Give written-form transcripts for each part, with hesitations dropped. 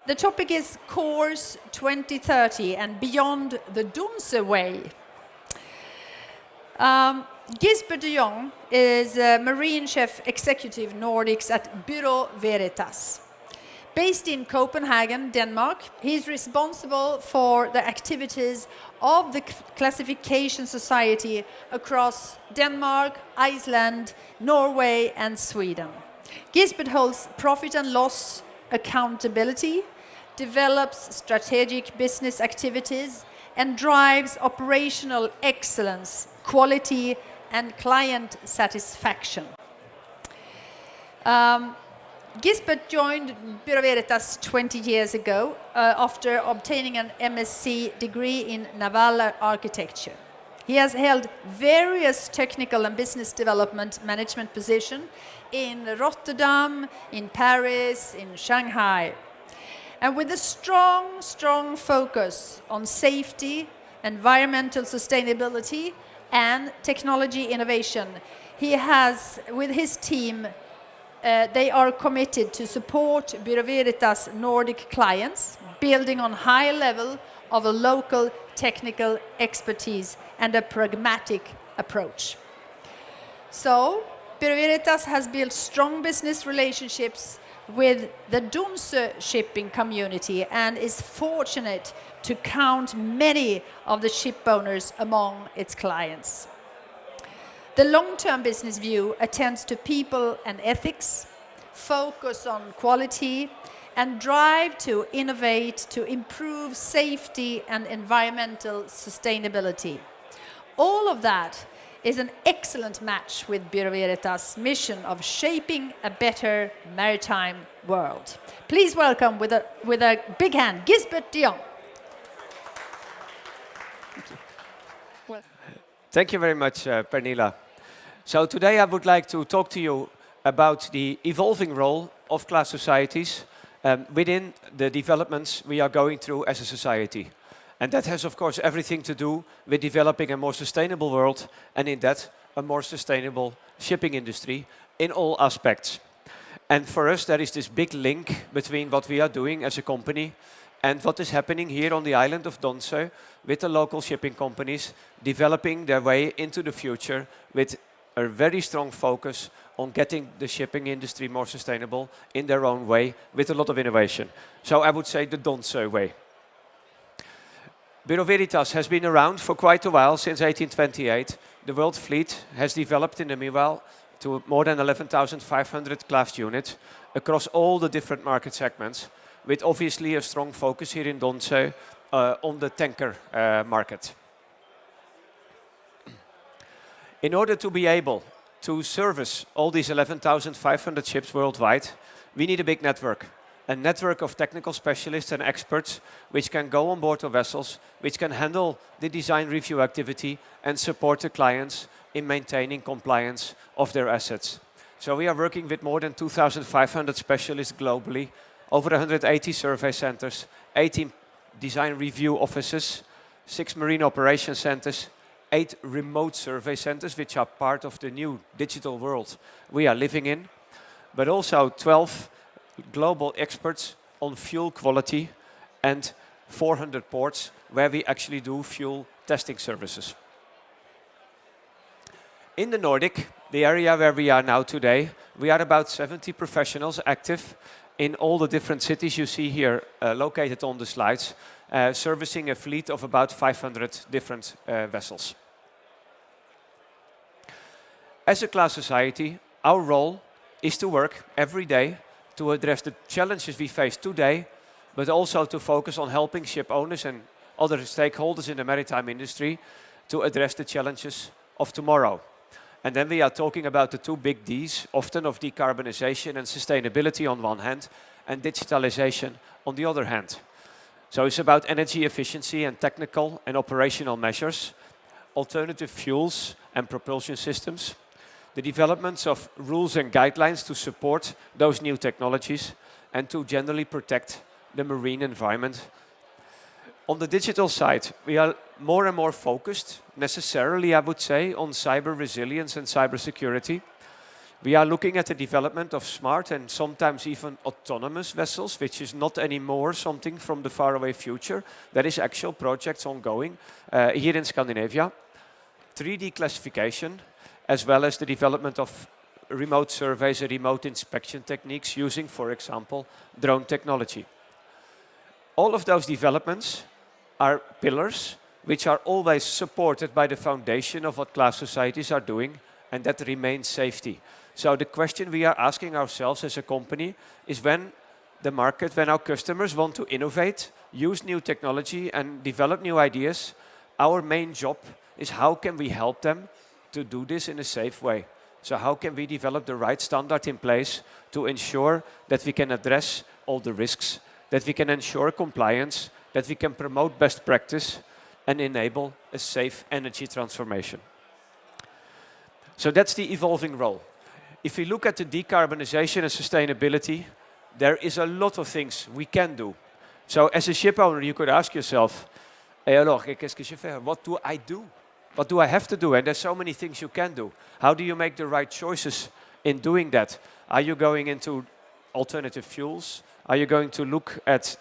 The topic is Course 2030 and Beyond the Donsö Way. Gisbert de Jong is a Marine Chef Executive Nordics at Bureau Veritas. Based in Copenhagen, Denmark, he is responsible for the activities of the Classification Society across Denmark, Iceland, Norway and Sweden. Gisbert holds profit and loss accountability, develops strategic business activities, and drives operational excellence, quality, and client satisfaction. Gisbert joined Bureau Veritas 20 years ago after obtaining an MSc degree in naval architecture. He has held various technical and business development management positions in Rotterdam, in Paris, in Shanghai. And with a strong focus on safety, environmental sustainability, and technology innovation, he has, with his team, they are committed to support Bureau Veritas Nordic clients, building on high level of a local technical expertise and a pragmatic approach. So, Bureau Veritas has built strong business relationships with the Donsö shipping community and is fortunate to count many of the ship owners among its clients. The long-term business view attends to people and ethics, focus on quality, and drive to innovate to improve safety and environmental sustainability. All of that is an excellent match with Bureau Veritas' mission of shaping a better maritime world. Please welcome with a big hand, Gisbert de Jong. Thank you very much, Pernilla. So today I would like to talk to you about the evolving role of class societies within the developments we are going through as a society. And that has, of course, everything to do with developing a more sustainable world, and in that, a more sustainable shipping industry in all aspects. And for us, there is this big link between what we are doing as a company and what is happening here on the island of Donsö with the local shipping companies developing their way into the future with a very strong focus on getting the shipping industry more sustainable in their own way with a lot of innovation. So I would say the Donsö Way. Bureau Veritas has been around for quite a while, since 1828. The world fleet has developed in the meanwhile to more than 11,500 class units across all the different market segments, with obviously a strong focus here in Donsö on the tanker market. In order to be able to service all these 11,500 ships worldwide, we need a big network. A network of technical specialists and experts which can go on board of vessels, which can handle the design review activity and support the clients in maintaining compliance of their assets. So we are working with more than 2,500 specialists globally, over 180 survey centers, 18 design review offices, 6 marine operation centers, 8 remote survey centers, which are part of the new digital world we are living in, but also 12 global experts on fuel quality and 400 ports where we actually do fuel testing services. In the Nordic, the area where we are now today, we are about 70 professionals active in all the different cities you see here located on the slides, servicing a fleet of about 500 different vessels. As a class society, our role is to work every day to address the challenges we face today, but also to focus on helping ship owners and other stakeholders in the maritime industry to address the challenges of tomorrow. And then we are talking about the 2 big Ds, often of decarbonization and sustainability on one hand, and digitalization on the other hand. So it's about energy efficiency and technical and operational measures, alternative fuels and propulsion systems, the developments of rules and guidelines to support those new technologies, and to generally protect the marine environment. On the digital side, we are more and more focused, necessarily I would say, on cyber resilience and cyber security. We are looking at the development of smart and sometimes even autonomous vessels, which is not anymore something from the faraway future. There is actual projects ongoing here in Scandinavia. 3D classification, as well as the development of remote surveys and remote inspection techniques using, for example, drone technology. All of those developments are pillars which are always supported by the foundation of what class societies are doing, and that remains safety. So the question we are asking ourselves as a company is when the market, when our customers want to innovate, use new technology and develop new ideas, our main job is how can we help them to do this in a safe way. So how can we develop the right standard in place to ensure that we can address all the risks, that we can ensure compliance, that we can promote best practice and enable a safe energy transformation. So that's the evolving role. If we look at the decarbonization and sustainability, there is a lot of things we can do. So as a ship owner, you could ask yourself, hey, alors, qu'est-ce que je fais? What do I do? What do I have to do? And there's so many things you can do. How do you make the right choices in doing that? Are you going into alternative fuels? Are you going to look at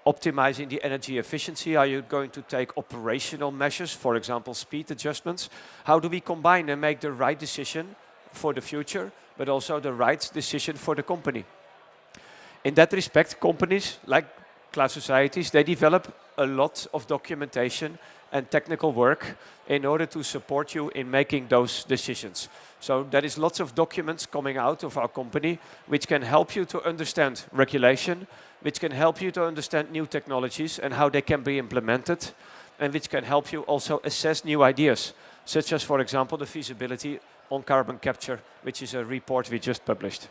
optimizing the energy efficiency? Are you going to take operational measures, for example, speed adjustments? How do we combine and make the right decision for the future, but also the right decision for the company? In that respect, companies like class societies, they develop a lot of documentation and technical work in order to support you in making those decisions. So there is lots of documents coming out of our company which can help you to understand regulation, which can help you to understand new technologies and how they can be implemented, and which can help you also assess new ideas, such as, for example, the feasibility on carbon capture, which is a report we just published.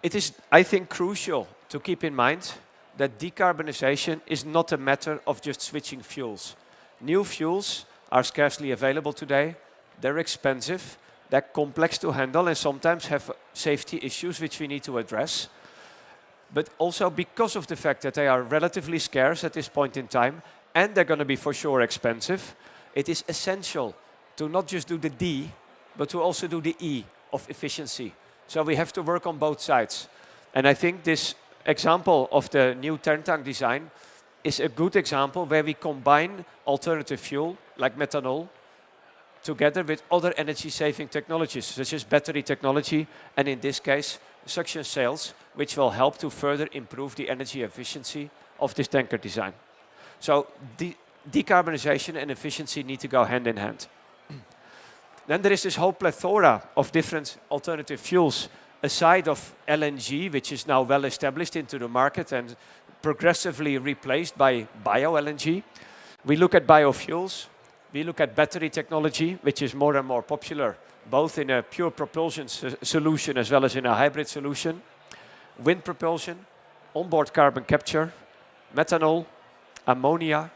It is, I think, crucial to keep in mind that decarbonization is not a matter of just switching fuels. New fuels are scarcely available today. They're expensive, they're complex to handle, and sometimes have safety issues which we need to address. But also because of the fact that they are relatively scarce at this point in time, and they're going to be for sure expensive, it is essential to not just do the D, but to also do the E of efficiency. So we have to work on both sides. And I think this example of the new tank design is a good example where we combine alternative fuel, like methanol, together with other energy-saving technologies, such as battery technology, and in this case, suction sails, which will help to further improve the energy efficiency of this tanker design. So decarbonization and efficiency need to go hand in hand. Then there is this whole plethora of different alternative fuels, aside of LNG, which is now well established into the market and progressively replaced by bio-LNG. We look at biofuels, we look at battery technology, which is more and more popular, both in a pure propulsion solution as well as in a hybrid solution. Wind propulsion, onboard carbon capture, methanol, ammonia,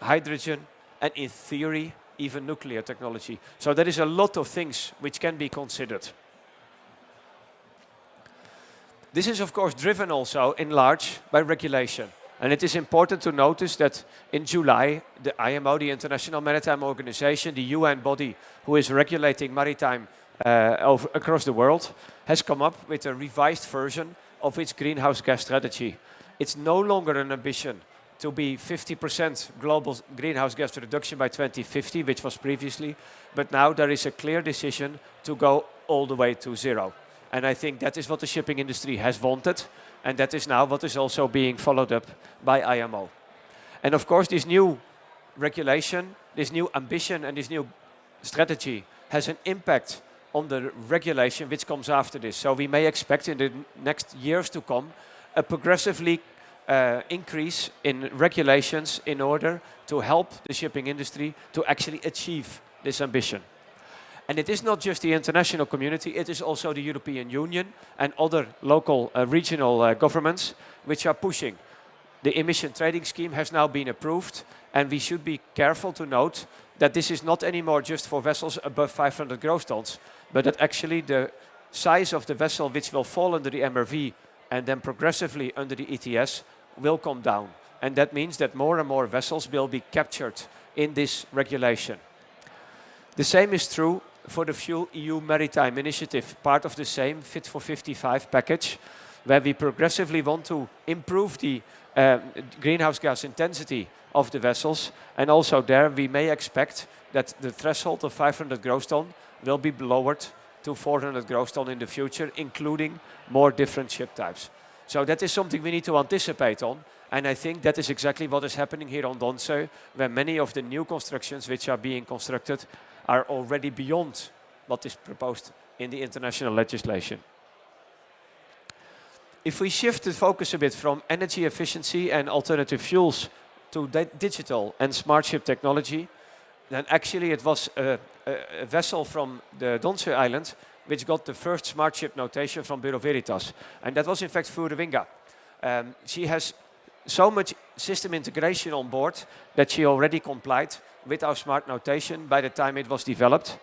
hydrogen, and in theory, even nuclear technology. So there is a lot of things which can be considered. This is of course driven also in large by regulation. And it is important to notice that in July, the IMO, the International Maritime Organization, the UN body who is regulating maritime across the world, has come up with a revised version of its greenhouse gas strategy. It's no longer an ambition to be 50% global greenhouse gas reduction by 2050, which was previously, but now there is a clear decision to go all the way to zero. And I think that is what the shipping industry has wanted, and that is now what is also being followed up by IMO. And of course, this new regulation, this new ambition, and this new strategy has an impact on the regulation which comes after this. So we may expect in the next years to come a progressively increase in regulations in order to help the shipping industry to actually achieve this ambition. And it is not just the international community, it is also the European Union and other local regional governments which are pushing. The emission trading scheme has now been approved, and we should be careful to note that this is not anymore just for vessels above 500 gross tons, but that actually the size of the vessel which will fall under the MRV and then progressively under the ETS will come down. And that means that more and more vessels will be captured in this regulation. The same is true for the Fuel EU Maritime initiative, part of the same Fit for 55 package, where we progressively want to improve the greenhouse gas intensity of the vessels. And also there we may expect that the threshold of 500 gross ton will be lowered to 400 gross ton in the future, including more different ship types. So that is something we need to anticipate on. And I think that is exactly what is happening here on Donsö, where many of the new constructions which are being constructed are already beyond what is proposed in the international legislation. If we shift the focus a bit from energy efficiency and alternative fuels to digital and smart ship technology, then actually it was a vessel from the Donsö Island which got the first smart ship notation from Bureau Veritas. And that was in fact Furuvinga. She has so much system integration on board that she already complied with our smart notation by the time it was developed.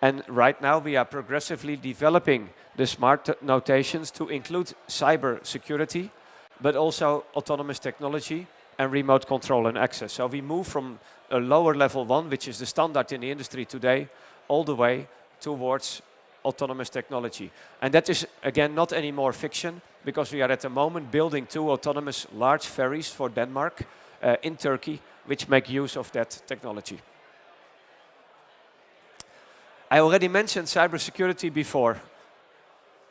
And right now we are progressively developing the smart notations to include cyber security, but also autonomous technology and remote control and access. So we move from a lower level 1, which is the standard in the industry today, all the way towards autonomous technology. And that is, again, not anymore fiction, because we are at the moment building 2 autonomous large ferries for Denmark in Turkey, which make use of that technology. I already mentioned cybersecurity before.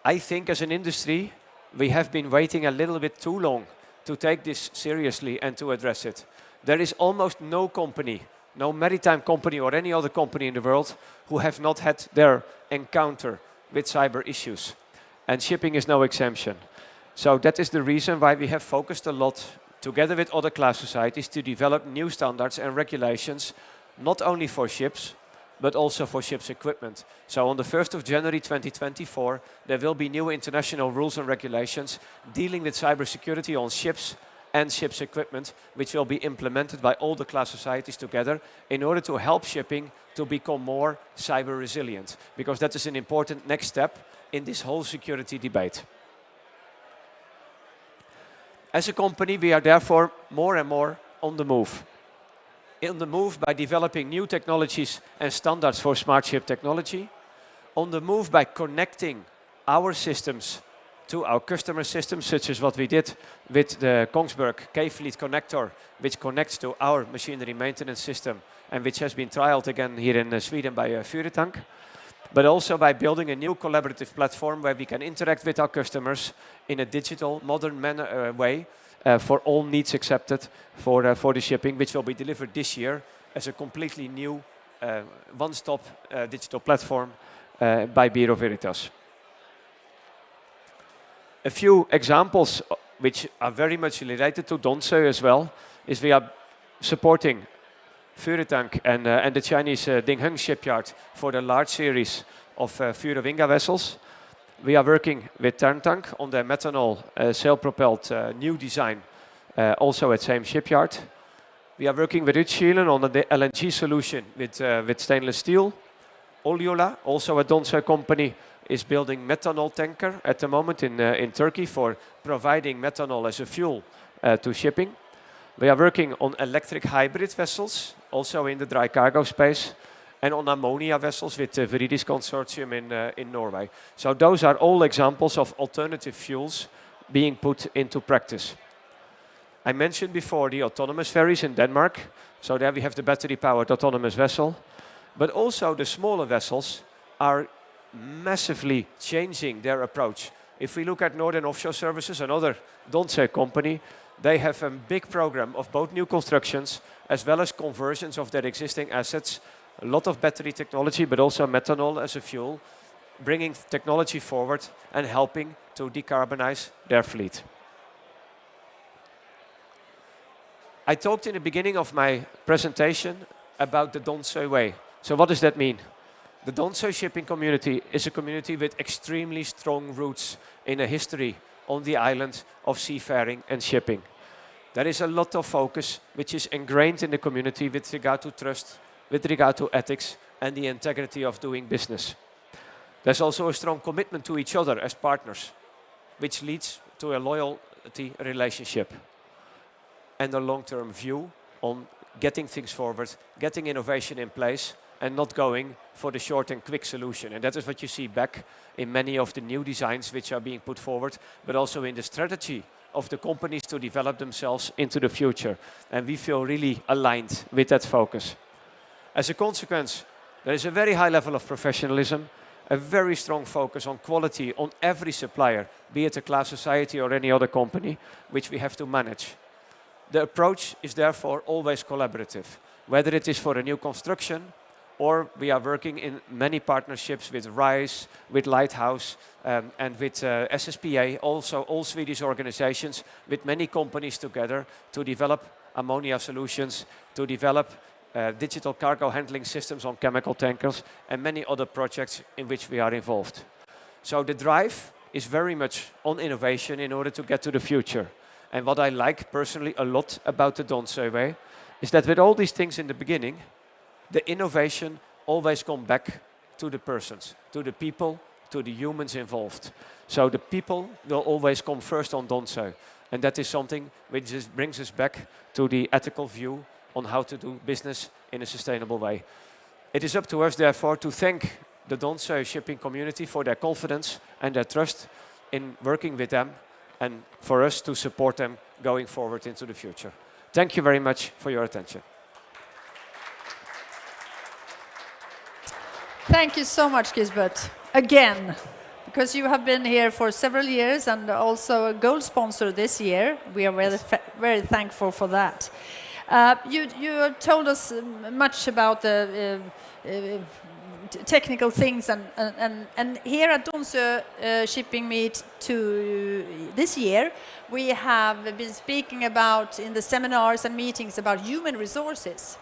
I think as an industry, we have been waiting a little bit too long to take this seriously and to address it. There is almost no company, no maritime company or any other company in the world who have not had their encounter with cyber issues. And shipping is no exemption. So that is the reason why we have focused a lot, together with other class societies, to develop new standards and regulations, not only for ships, but also for ships' equipment. So on the 1st of January 2024, there will be new international rules and regulations dealing with cybersecurity on ships and ships' equipment, which will be implemented by all the class societies together in order to help shipping to become more cyber resilient, because that is an important next step in this whole security debate. As a company, we are therefore more and more on the move. On the move by developing new technologies and standards for smart ship technology. On the move by connecting our systems to our customer systems, such as what we did with the Kongsberg K-Fleet connector, which connects to our machinery maintenance system and which has been trialed again here in Sweden by Veritas. But also by building a new collaborative platform where we can interact with our customers in a digital, modern way, for all needs accepted for the shipping, which will be delivered this year as a completely new one-stop digital platform by Bureau Veritas. A few examples which are very much related to Donsö as well is we are supporting Veritas and the Chinese Dingheng shipyard for the large series of Furuvinga vessels. We are working with Terntank on their methanol sail-propelled new design, also at same shipyard. We are working with Utschielen on the LNG solution with stainless steel. Oliola, also a Donsö company, is building methanol tanker at the moment in Turkey for providing methanol as a fuel to shipping. We are working on electric hybrid vessels, also in the dry cargo space, and on ammonia vessels with the Veritas consortium in Norway. So those are all examples of alternative fuels being put into practice. I mentioned before the autonomous ferries in Denmark. So there we have the battery-powered autonomous vessel. But also the smaller vessels are massively changing their approach. If we look at Northern Offshore Services, another Donsö company, they have a big program of both new constructions as well as conversions of their existing assets. A lot of battery technology, but also methanol as a fuel, bringing technology forward and helping to decarbonize their fleet. I talked in the beginning of my presentation about the Donsö Way. So what does that mean? The Donsö shipping community is a community with extremely strong roots in a history on the island of seafaring and shipping. There is a lot of focus which is ingrained in the community with regard to trust, with regard to ethics and the integrity of doing business. There's also a strong commitment to each other as partners, which leads to a loyalty relationship and a long-term view on getting things forward, getting innovation in place, and not going for the short and quick solution. And that is what you see back in many of the new designs which are being put forward, but also in the strategy of the companies to develop themselves into the future. And we feel really aligned with that focus. As a consequence, there is a very high level of professionalism, a very strong focus on quality on every supplier, be it a class society or any other company, which we have to manage. The approach is therefore always collaborative, whether it is for a new construction, or we are working in many partnerships with RISE, with Lighthouse, and with SSPA, also all Swedish organizations, with many companies together to develop ammonia solutions, to develop digital cargo handling systems on chemical tankers, and many other projects in which we are involved. So the drive is very much on innovation in order to get to the future. And what I like personally a lot about the Donsö Way is that with all these things in the beginning, the innovation always comes back to the persons, to the people, to the humans involved. So the people will always come first on Donsö. And that is something which just brings us back to the ethical view on how to do business in a sustainable way. It is up to us, therefore, to thank the Donsö shipping community for their confidence and their trust in working with them, and for us to support them going forward into the future. Thank you very much for your attention. Thank you so much, Gisbert. Again, because you have been here for several years and also a gold sponsor this year. We are very thankful for that. You told us much about the technical things, and here at Donsö Shipping Meet this year, we have been speaking about in the seminars and meetings about human resources.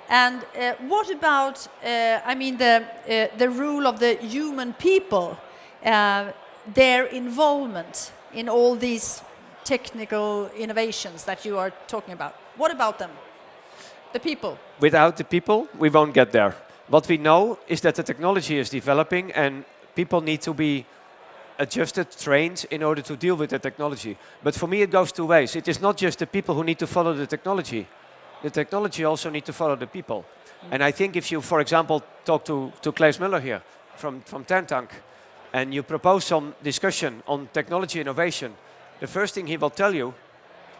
And what about, the role of the human people, their involvement in all these technical innovations that you are talking about? What about them, the people? Without the people, we won't get there. What we know is that the technology is developing and people need to be adjusted, trained in order to deal with the technology. But for me, it goes two ways. It is not just the people who need to follow the technology. The technology also needs to follow the people. And I think if you, for example, talk to Claes Muller here from Tantank, and you propose some discussion on technology innovation, the first thing he will tell you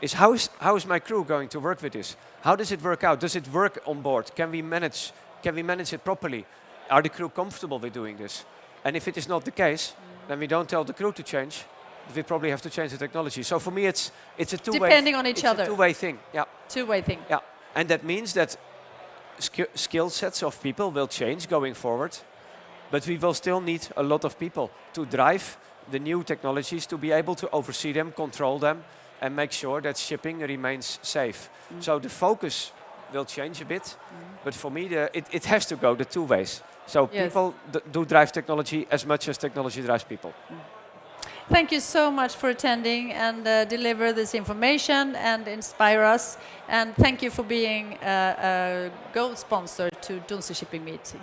is how is my crew going to work with this? How does it work out? Does it work on board? Can we manage it properly? Are the crew comfortable with doing this? And if it is not the case, then we don't tell the crew to change. We probably have to change the technology. So for me, it's a two-way. Depending on each other. It's a two-way thing. Yeah. Two-way thing. Yeah. And that means that skill sets of people will change going forward, but we will still need a lot of people to drive the new technologies, to be able to oversee them, control them, and make sure that shipping remains safe. So the focus will change a bit, but for me, it has to go the two ways. So people do drive technology as much as technology drives people. Thank you so much for attending and deliver this information and inspire us. And thank you for being a gold sponsor to Donsö Shipping Meet.